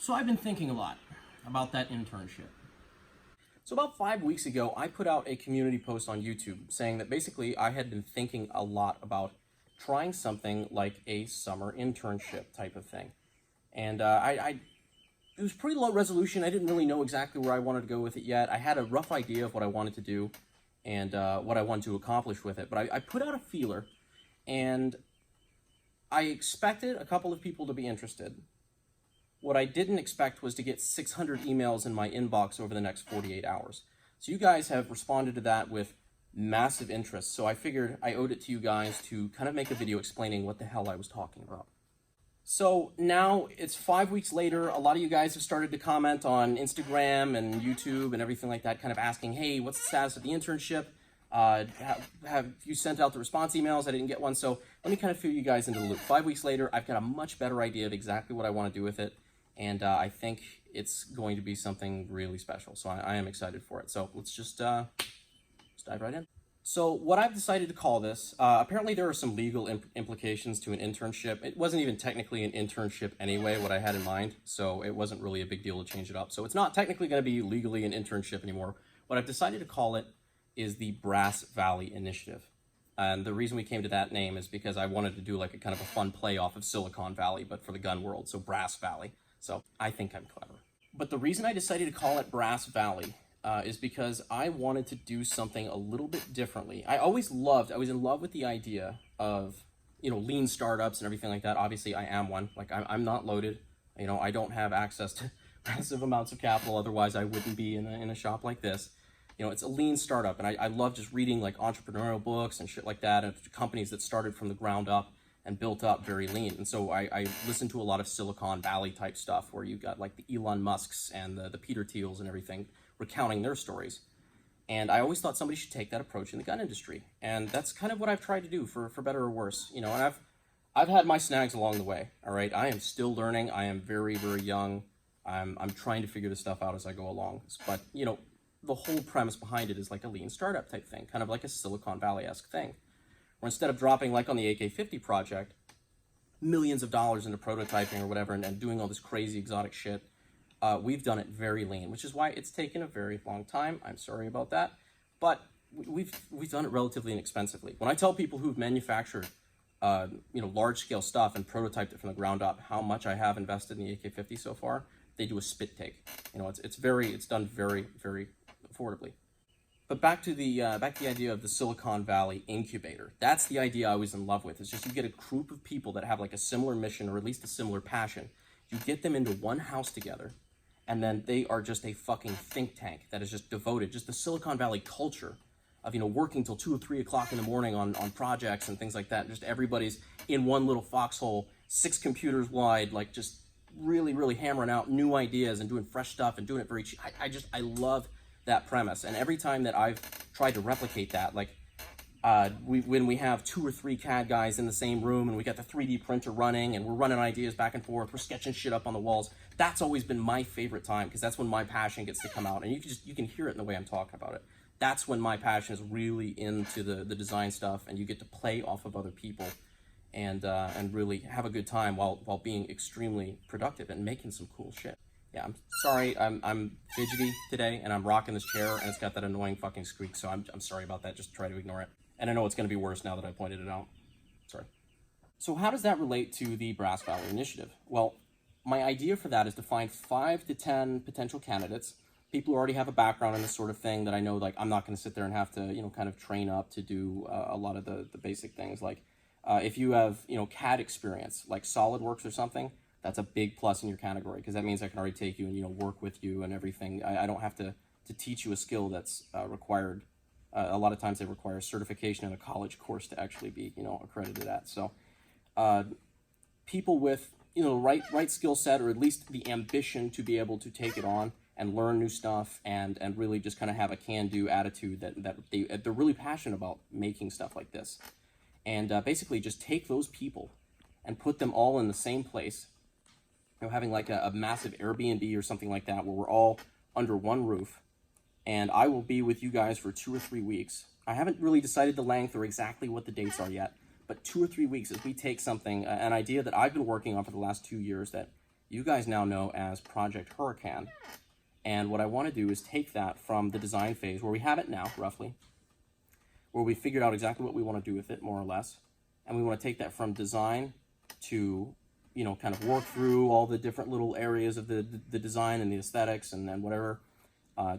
So I've been thinking a lot about that internship. So about 5 weeks ago, I put out a community post on YouTube saying that basically I had been thinking a lot about trying something like a summer internship type of thing. And it was pretty low resolution. I didn't really know exactly where I wanted to go with it yet. I had a rough idea of what I wanted to do and what I wanted to accomplish with it. But I put out a feeler, and I expected a couple of people to be interested. What I didn't expect was to get 600 emails in my inbox over the next 48 hours. So you guys have responded to that with massive interest. So I figured I owed it to you guys to kind of make a video explaining what the hell I was talking about. So now it's 5 weeks later. A lot of you guys have started to comment on Instagram and YouTube and everything like that, kind of asking, hey, what's the status of the internship? Have you sent out the response emails? I didn't get one. So let me kind of fill you guys into the loop. 5 weeks later, I've got a much better idea of exactly what I want to do with it. And I think it's going to be something really special. So I am excited for it. So let's just dive right in. So what I've decided to call this, apparently there are some legal implications to an internship. It wasn't even technically an internship anyway, what I had in mind. So it wasn't really a big deal to change it up. So it's not technically going to be legally an internship anymore. What I've decided to call it is the Brass Valley Initiative. And the reason we came to that name is because I wanted to do like a kind of a fun play off of Silicon Valley, but for the gun world, so Brass Valley. So I think I'm clever. But the reason I decided to call it Brass Valley is because I wanted to do something a little bit differently. I was in love with the idea of, lean startups and everything like that. Obviously I am one. Like I'm not loaded. I don't have access to massive amounts of capital. Otherwise I wouldn't be in a shop like this. It's a lean startup, and I love just reading like entrepreneurial books and shit like that, and companies that started from the ground up and built up very lean. And so I listen to a lot of Silicon Valley type stuff where you got like the Elon Musks and the Peter Thiels and everything recounting their stories. And I always thought somebody should take that approach in the gun industry. And that's kind of what I've tried to do for better or worse. And I've had my snags along the way, all right? I am still learning. I am very, very young. I'm trying to figure this stuff out as I go along. But, the whole premise behind it is like a lean startup type thing, kind of like a Silicon Valley-esque thing. Where instead of dropping, like on the AK-50 project, millions of dollars into prototyping or whatever and doing all this crazy exotic shit, we've done it very lean, which is why it's taken a very long time. I'm sorry about that. But we've done it relatively inexpensively. When I tell people who've manufactured large-scale stuff and prototyped it from the ground up how much I have invested in the AK-50 so far, they do a spit take. It's done very, very affordably. But back to the idea of the Silicon Valley incubator. That's the idea I was in love with. It's just you get a group of people that have like a similar mission or at least a similar passion. You get them into one house together, and then they are just a fucking think tank that is just devoted, just the Silicon Valley culture of, working till 2 or 3 o'clock in the morning on projects and things like that. Just everybody's in one little foxhole, 6 computers wide, like just really, really hammering out new ideas and doing fresh stuff and doing it very cheap. I love that premise. And every time that I've tried to replicate that, like when we have 2 or 3 CAD guys in the same room and we got the 3D printer running and we're running ideas back and forth, we're sketching shit up on the walls, that's always been my favorite time because that's when my passion gets to come out. And you can hear it in the way I'm talking about it. That's when my passion is really into the design stuff, and you get to play off of other people and really have a good time while being extremely productive and making some cool shit. Yeah, I'm sorry, I'm fidgety today, and I'm rocking this chair, and it's got that annoying fucking squeak, so I'm sorry about that. Just try to ignore it. And I know it's going to be worse now that I pointed it out. Sorry. So how does that relate to the Brass Valley Initiative? Well, my idea for that is to find 5 to 10 potential candidates, people who already have a background in this sort of thing that I know, like, I'm not going to sit there and have to, kind of train up to do a lot of the basic things. Like, if you have, CAD experience, like SolidWorks or something, that's a big plus in your category, because that means I can already take you and, work with you and everything. I don't have to teach you a skill that's required. A lot of times they require certification in a college course to actually be, accredited at. So people with, right skill set, or at least the ambition to be able to take it on and learn new stuff and really just kind of have a can-do attitude that they're really passionate about making stuff like this. And basically just take those people and put them all in the same place, having like a massive Airbnb or something like that where we're all under one roof. And I will be with you guys for 2 or 3 weeks. I haven't really decided the length or exactly what the dates are yet, but 2 or 3 weeks as we take something, an idea that I've been working on for the last 2 years that you guys now know as Project Hurricane. And what I want to do is take that from the design phase, where we have it now, roughly, where we figured out exactly what we want to do with it, more or less. And we want to take that from design to, you know, kind of work through all the different little areas of the design and the aesthetics and then whatever.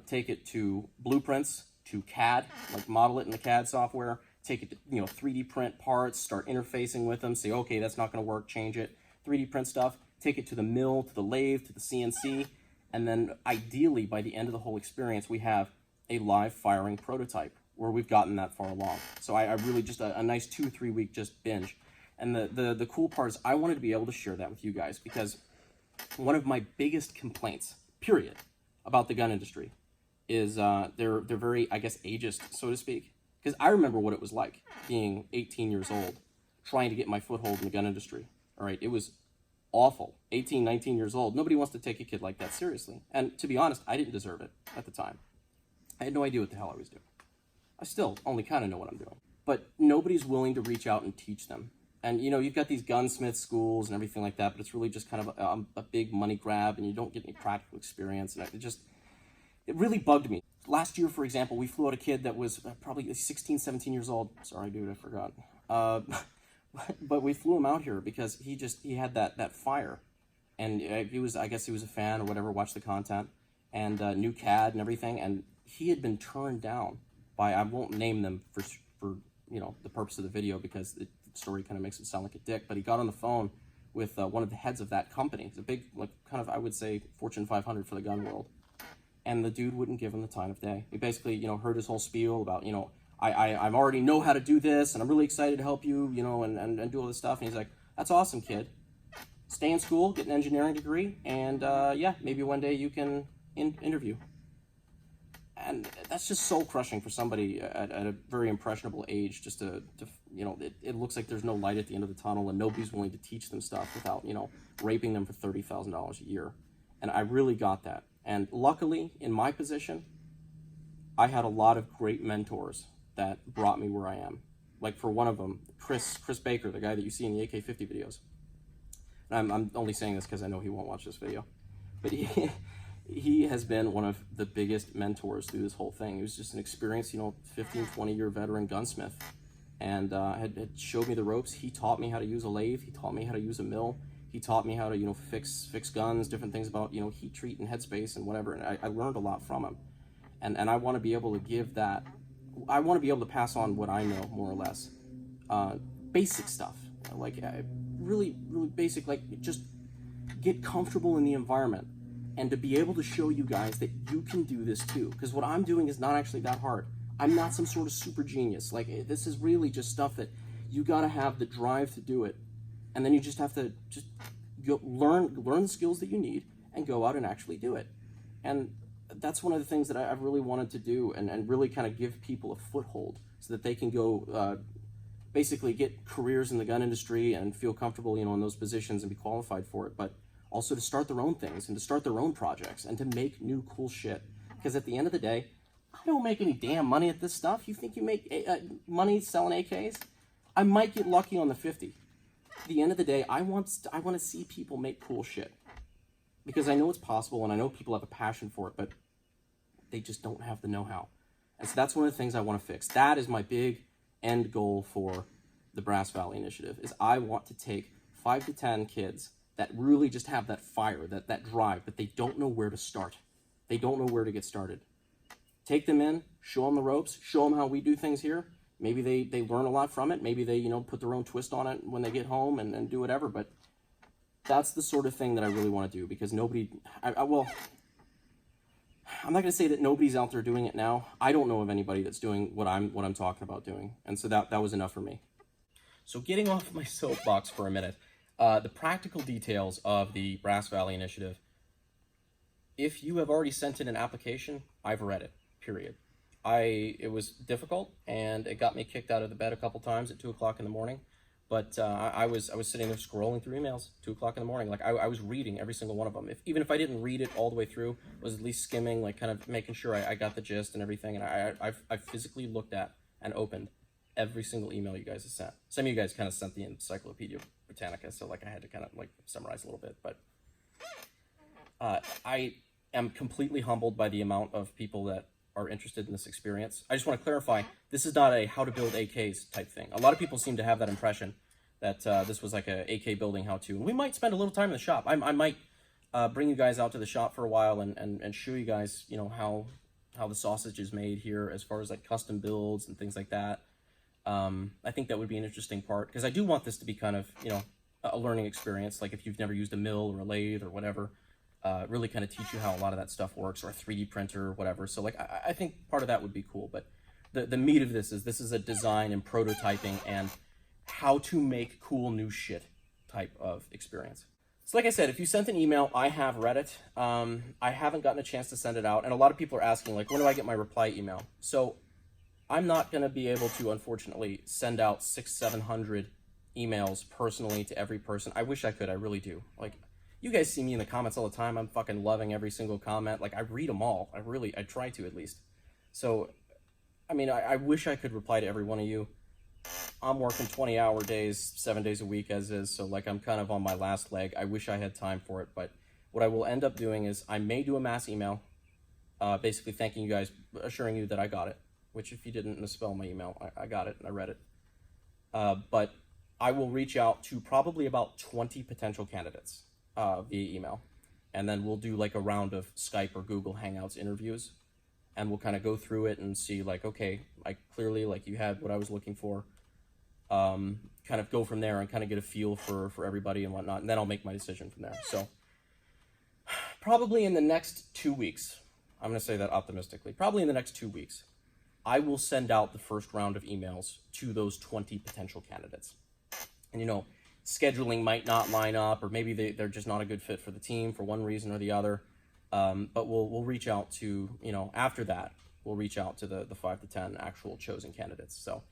Take it to blueprints, to CAD, like model it in the CAD software. Take it to, you know, 3D print parts, start interfacing with them, say, okay, that's not going to work, change it. 3D print stuff, take it to the mill, to the lathe, to the CNC. And then ideally, by the end of the whole experience, we have a live firing prototype where we've gotten that far along. So I really just a nice 2-3 week just binge. And the cool part is I wanted to be able to share that with you guys, because one of my biggest complaints, period, about the gun industry is they're very, I guess, ageist, so to speak. Because I remember what it was like being 18 years old, trying to get my foothold in the gun industry. All right, it was awful. 18, 19 years old. Nobody wants to take a kid like that seriously. And to be honest, I didn't deserve it at the time. I had no idea what the hell I was doing. I still only kind of know what I'm doing. But nobody's willing to reach out and teach them. And, you know, you've got these gunsmith schools and everything like that, but it's really just kind of a big money grab, and you don't get any practical experience. And it really bugged me. Last year, for example, we flew out a kid that was probably 16, 17 years old. Sorry, dude, I forgot. But we flew him out here because he had that fire. And I guess he was a fan or whatever, watched the content, and knew CAD and everything. And he had been turned down by, I won't name them for you know, the purpose of the video, because the story kind of makes it sound like a dick, but he got on the phone with one of the heads of that company. It's a big, like, kind of, I would say, Fortune 500 for the gun world. And the dude wouldn't give him the time of day. He basically, you know, heard his whole spiel about, you know, I already know how to do this, and I'm really excited to help you, you know, and do all this stuff. And he's like, that's awesome, kid. Stay in school, get an engineering degree, and yeah, maybe one day you can interview. And that's just soul crushing for somebody at a very impressionable age, just to you know, it looks like there's no light at the end of the tunnel, and nobody's willing to teach them stuff without, you know, raping them for $30,000 a year. And I really got that. And luckily, in my position, I had a lot of great mentors that brought me where I am. Like, for one of them, Chris Baker, the guy that you see in the AK-50 videos. And I'm only saying this because I know he won't watch this video. But he has been one of the biggest mentors through this whole thing. He was just an experienced, you know, 15, 20-year veteran gunsmith. And had showed me the ropes. He taught me how to use a lathe. He taught me how to use a mill. He taught me how to, you know, fix guns, different things about, you know, heat treat and headspace and whatever. And I learned a lot from him. And I want to be able to give that. I want to be able to pass on what I know, more or less. Basic stuff. Like, really, really basic. Like, just get comfortable in the environment. And to be able to show you guys that you can do this too. Because what I'm doing is not actually that hard. I'm not some sort of super genius. Like, this is really just stuff that you got to have the drive to do it. And then you just have to learn the skills that you need and go out and actually do it. And that's one of the things that I've really wanted to do, and really kind of give people a foothold so that they can go basically get careers in the gun industry and feel comfortable, you know, in those positions and be qualified for it. But also to start their own things and to start their own projects and to make new cool shit. Because at the end of the day, I don't make any damn money at this stuff. You think you make money selling AKs? I might get lucky on the 50. At the end of the day, I want to see people make cool shit. Because I know it's possible, and I know people have a passion for it, but they just don't have the know-how. And so that's one of the things I want to fix. That is my big end goal for the Brass Valley Initiative, is I want to take 5 to 10 kids that really just have that fire, that drive, but they don't know where to start. They don't know where to get started. Take them in, show them the ropes, show them how we do things here. Maybe they learn a lot from it. Maybe they, you know, put their own twist on it when they get home and do whatever. But that's the sort of thing that I really want to do, because nobody, well, I'm not going to say that nobody's out there doing it now. I don't know of anybody that's doing what I'm talking about doing. And so that was enough for me. So getting off my soapbox for a minute, the practical details of the Brass Valley Initiative. If you have already sent in an application, I've read it, period. It was difficult, and it got me kicked out of the bed a couple times at 2 o'clock in the morning. But I was sitting there scrolling through emails, 2 o'clock in the morning. Like, I was reading every single one of them. Even if I didn't read it all the way through, was at least skimming, like, kind of making sure I got the gist and everything. And I physically looked at and opened every single email you guys have sent. Some of you guys kind of sent the Encyclopedia Britannica, so like I had to kind of like summarize a little bit. But I am completely humbled by the amount of people that are interested in this experience. I just want to clarify, this is not a how to build AKs type thing. A lot of people seem to have that impression that this was like a AK building how-to. And we might spend a little time in the shop. I might bring you guys out to the shop for a while and show you guys, you know, how the sausage is made here as far as like custom builds and things like that. I think that would be an interesting part, because I do want this to be kind of, you know, a learning experience. Like if you've never used a mill or a lathe or whatever, really kind of teach you how a lot of that stuff works, or a 3D printer or whatever. So like, I think part of that would be cool, but the meat of this is a design and prototyping and how to make cool new shit type of experience. So like I said, if you sent an email, I have read it. I haven't gotten a chance to send it out, and a lot of people are asking, like, when do I get my reply email? So I'm not going to be able to, unfortunately, send out 600-700 emails personally to every person. I wish I could. I really do. Like, you guys see me in the comments all the time. I'm fucking loving every single comment. Like, I read them all. I try to, at least. So, I mean, I wish I could reply to every one of you. I'm working 20-hour days, 7 days a week as is, so like I'm kind of on my last leg. I wish I had time for it, but what I will end up doing is I may do a mass email, basically thanking you guys, assuring you that I got it, which if you didn't misspell my email, I got it and I read it. But I will reach out to probably about 20 potential candidates via email, and then we'll do like a round of Skype or Google Hangouts interviews, and we'll kind of go through it and see like, okay, like clearly like you had what I was looking for. Kind of go from there and kind of get a feel for everybody and whatnot, and then I'll make my decision from there. So probably in the next 2 weeks, I'm going to say that optimistically, probably in the next 2 weeks, I will send out the first round of emails to those 20 potential candidates. And, you know, scheduling might not line up, or maybe they're just not a good fit for the team for one reason or the other. But we'll reach out to, you know, after that, we'll reach out to the 5 to 10 actual chosen candidates. So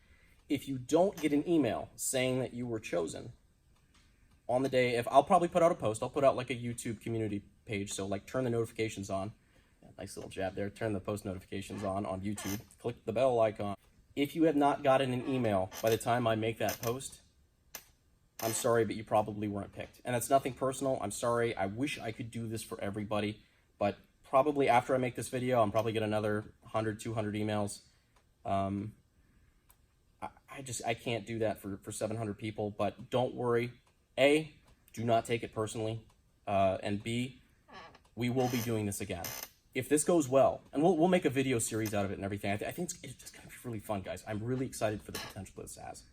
if you don't get an email saying that you were chosen on the day, if I'll probably put out a post, I'll put out like a YouTube community page. So like turn the notifications on. Nice little jab there. Turn the post notifications on YouTube. Click the bell icon. If you have not gotten an email by the time I make that post, I'm sorry, but you probably weren't picked. And it's nothing personal. I'm sorry. I wish I could do this for everybody, but probably after I make this video, I'm probably get another 100, 200 emails. I can't do that for 700 people, but don't worry. A, do not take it personally. And B, we will be doing this again. If this goes well, and we'll make a video series out of it and everything. I think it's just gonna be really fun, guys. I'm really excited for the potential this has.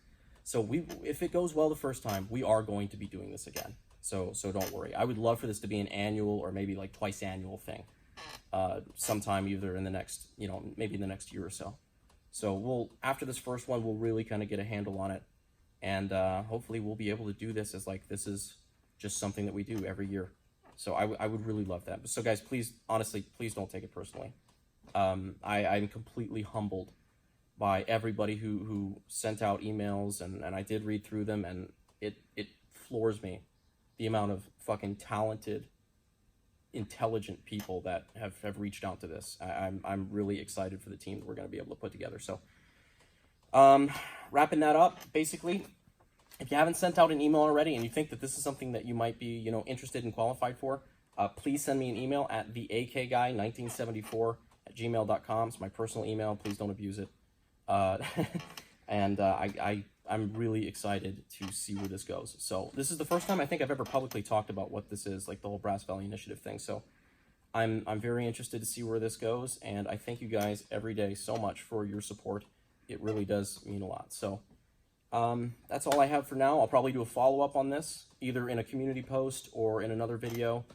So if it goes well the first time, we are going to be doing this again. So don't worry. I would love for this to be an annual or maybe like twice annual thing. Sometime either in the next, you know, maybe in the next year or so. So after this first one, we'll really kind of get a handle on it. And hopefully we'll be able to do this as like, this is just something that we do every year. So I would really love that. So guys, please, honestly, please don't take it personally. I'm completely humbled by everybody who sent out emails, and I did read through them, and it floors me, the amount of fucking talented, intelligent people that have reached out to this. I'm really excited for the team that we're going to be able to put together. So wrapping that up, basically, if you haven't sent out an email already and you think that this is something that you might be, you know, interested and qualified for, please send me an email at theakguy1974@gmail.com. It's my personal email. Please don't abuse it. And I'm really excited to see where this goes. So this is the first time I think I've ever publicly talked about what this is, like the whole Brass Valley Initiative thing. So I'm very interested to see where this goes, and I thank you guys every day so much for your support. It really does mean a lot. So that's all I have for now. I'll probably do a follow-up on this, either in a community post or in another video,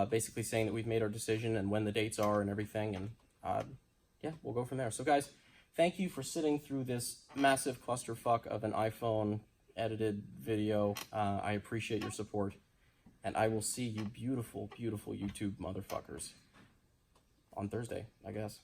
basically saying that we've made our decision and when the dates are and everything. And yeah, we'll go from there. So guys, thank you for sitting through this massive clusterfuck of an iPhone edited video. I appreciate your support, and I will see you beautiful, beautiful YouTube motherfuckers on Thursday, I guess.